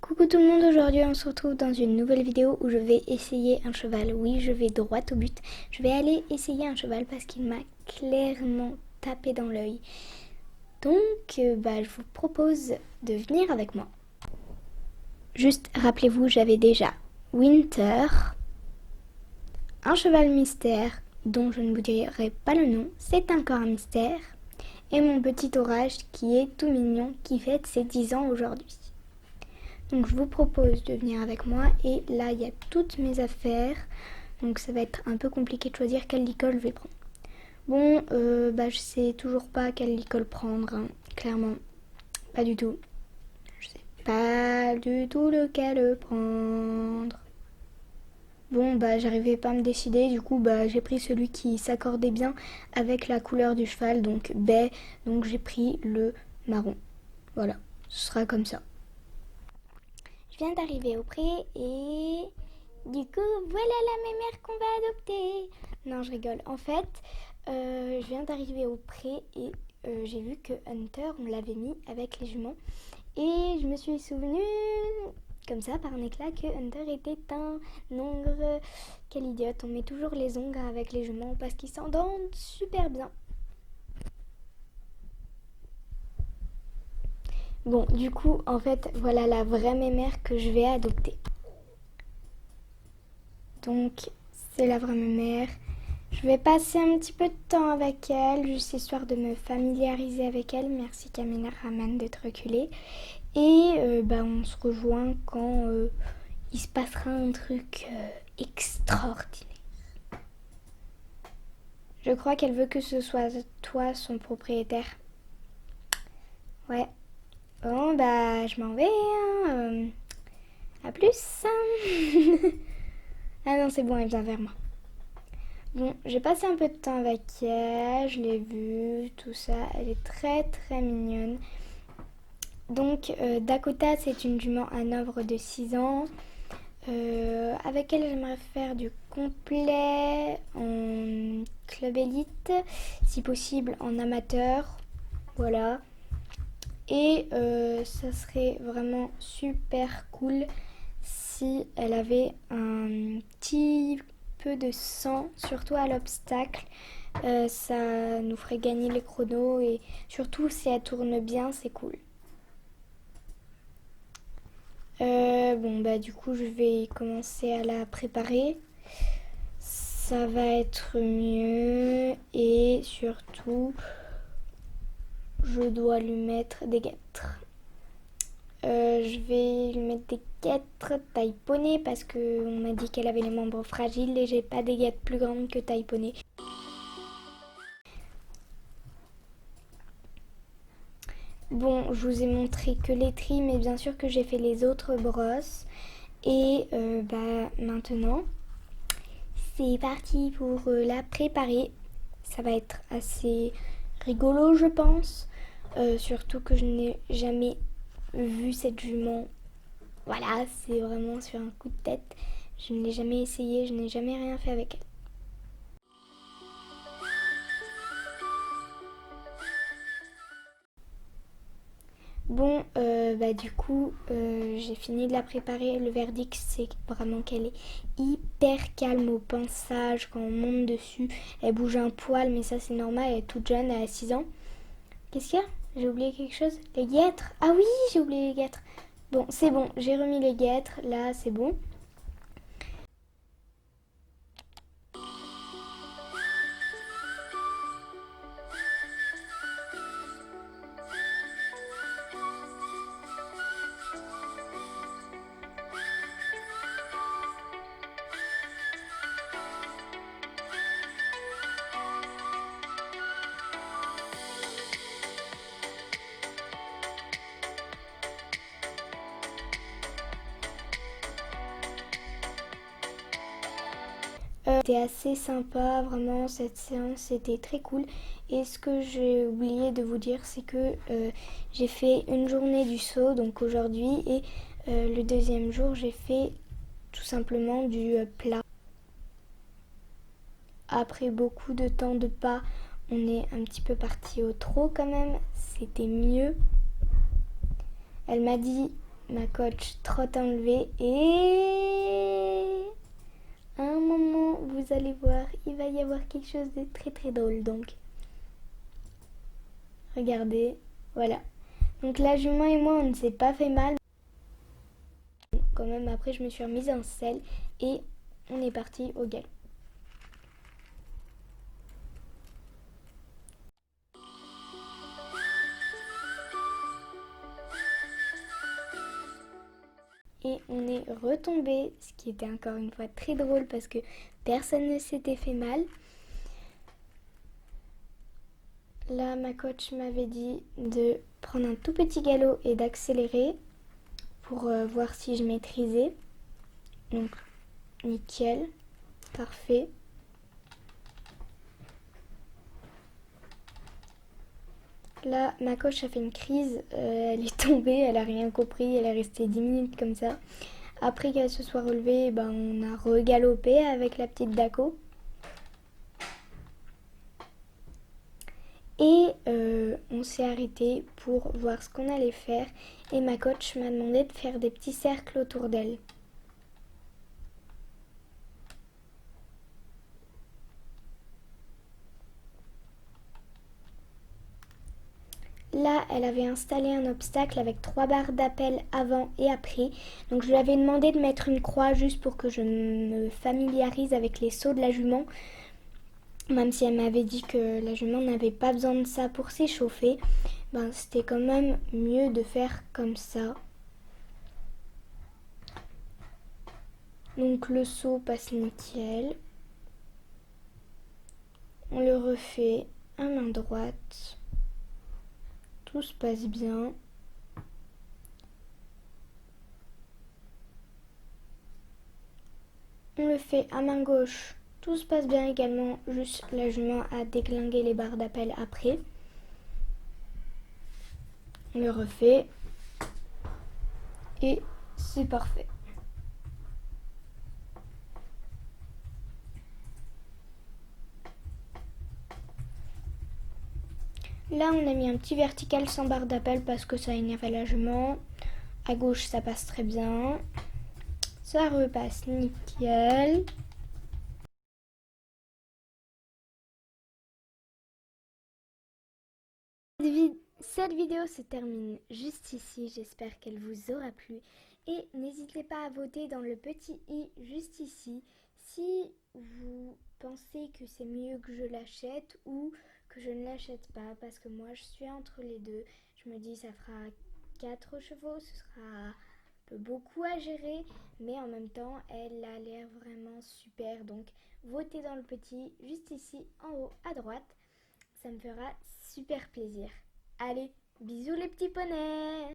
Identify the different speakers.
Speaker 1: Coucou tout le monde, aujourd'hui on se retrouve dans une nouvelle vidéo où je vais essayer un cheval. Oui, je vais droit au but. Je vais aller essayer un cheval parce qu'il m'a clairement tapé dans l'œil. Donc je vous propose de venir avec moi. Juste rappelez-vous, j'avais déjà Winter, un cheval mystère dont je ne vous dirai pas le nom, c'est encore un mystère, et mon petit Orage qui est tout mignon, qui fête ses 10 ans aujourd'hui. Donc je vous propose de venir avec moi et là il y a toutes mes affaires, donc ça va être un peu compliqué de choisir quelle licol je vais prendre. Bon, je sais toujours pas quelle licol prendre, hein. Clairement, pas du tout. Je sais pas du tout lequel prendre. Bon, j'arrivais pas à me décider, du coup j'ai pris celui qui s'accordait bien avec la couleur du cheval, donc baie, donc j'ai pris le marron. Voilà, ce sera comme ça. Je viens d'arriver au pré et du coup voilà la mémère qu'on va adopter. Non, je rigole. En fait, je viens d'arriver au pré et j'ai vu que Hunter, on l'avait mis avec les juments. Et je me suis souvenue, comme ça, par un éclat, que Hunter était un ongre. Quelle idiote, on met toujours les ongres avec les juments parce qu'ils s'entendent super bien. Bon, du coup, en fait, voilà la vraie mémère que je vais adopter. Donc, c'est la vraie mémère. Je vais passer un petit peu de temps avec elle, juste histoire de me familiariser avec elle. Merci Kamina Raman d'être reculée. Et on se rejoint quand il se passera un truc extraordinaire. Je crois qu'elle veut que ce soit toi son propriétaire. Ouais. Bon, je m'en vais. Hein. À plus. Ah non, c'est bon, elle vient vers moi. Bon, j'ai passé un peu de temps avec elle, je l'ai vue, tout ça. Elle est très très mignonne. Donc, Dakota, c'est une jument hanovre de 6 ans. Avec elle, j'aimerais faire du complet en club élite, si possible en amateur. Voilà. Et ça serait vraiment super cool si elle avait un petit peu de sang, surtout à l'obstacle. Ça nous ferait gagner les chronos et surtout si elle tourne bien, c'est cool. Du coup, je vais commencer à la préparer. Ça va être mieux et surtout, je dois lui mettre des guêtres. Je vais lui mettre des guêtres taille poney parce qu'on m'a dit qu'elle avait les membres fragiles et j'ai pas des guêtres plus grandes que taille poney. Bon, je vous ai montré que les tris, mais bien sûr que j'ai fait les autres brosses. Et maintenant, c'est parti pour la préparer. Ça va être assez rigolo, je pense. Surtout que je n'ai jamais vu cette jument. Voilà, c'est vraiment sur un coup de tête. Je ne l'ai jamais essayé, je n'ai jamais rien fait avec elle. Bon, du coup, j'ai fini de la préparer. Le verdict, c'est vraiment qu'elle est hyper calme au pinçage. Quand on monte dessus, elle bouge un poil, mais ça, c'est normal. Elle est toute jeune, elle a 6 ans. Qu'est-ce qu'il y a? J'ai oublié quelque chose? Les guêtres? Ah oui, j'ai oublié les guêtres. Bon, c'est bon, j'ai remis les guêtres. Là, c'est bon. C'était assez sympa, vraiment, cette séance, c'était très cool. Et ce que j'ai oublié de vous dire, c'est que j'ai fait une journée du saut, donc aujourd'hui, et le deuxième jour, j'ai fait tout simplement du plat. Après beaucoup de temps de pas, on est un petit peu parti au trot quand même, c'était mieux. Elle m'a dit ma coach trotte à enlever et à un moment, vous allez voir, il va y avoir quelque chose de très très drôle. Donc, regardez, voilà. Donc la jument et moi, on ne s'est pas fait mal. Quand même, après, je me suis remise en selle et on est parti au galop. Et on est retombé, ce qui était encore une fois très drôle parce que personne ne s'était fait mal. Là, ma coach m'avait dit de prendre un tout petit galop et d'accélérer pour voir si je maîtrisais. Donc, nickel, parfait. Là, ma coach a fait une crise, elle est tombée, elle a rien compris, elle est restée 10 minutes comme ça. Après qu'elle se soit relevée, ben, on a regalopé avec la petite Daco. Et on s'est arrêté pour voir ce qu'on allait faire. Et ma coach m'a demandé de faire des petits cercles autour d'elle. Là, elle avait installé un obstacle avec 3 barres d'appel avant et après. Donc je lui avais demandé de mettre une croix juste pour que je me familiarise avec les sauts de la jument. Même si elle m'avait dit que la jument n'avait pas besoin de ça pour s'échauffer, ben, c'était quand même mieux de faire comme ça. Donc le saut passe nickel. On le refait à main droite. Tout se passe bien. On le fait à main gauche. Tout se passe bien également. Juste la jument a déglingué les barres d'appel après. On le refait. Et c'est parfait. Là, on a mis un petit vertical sans barre d'appel parce que ça énervait la jument. À gauche, ça passe très bien. Ça repasse nickel. Cette vidéo se termine juste ici. J'espère qu'elle vous aura plu. Et n'hésitez pas à voter dans le petit i juste ici si vous pensez que c'est mieux que je l'achète ou que je ne l'achète pas, parce que moi je suis entre les deux. Je me dis ça fera 4 chevaux, ce sera un peu beaucoup à gérer, mais en même temps elle a l'air vraiment super. Donc votez dans le petit juste ici en haut à droite, ça me fera super plaisir. Allez, bisous les petits poneys!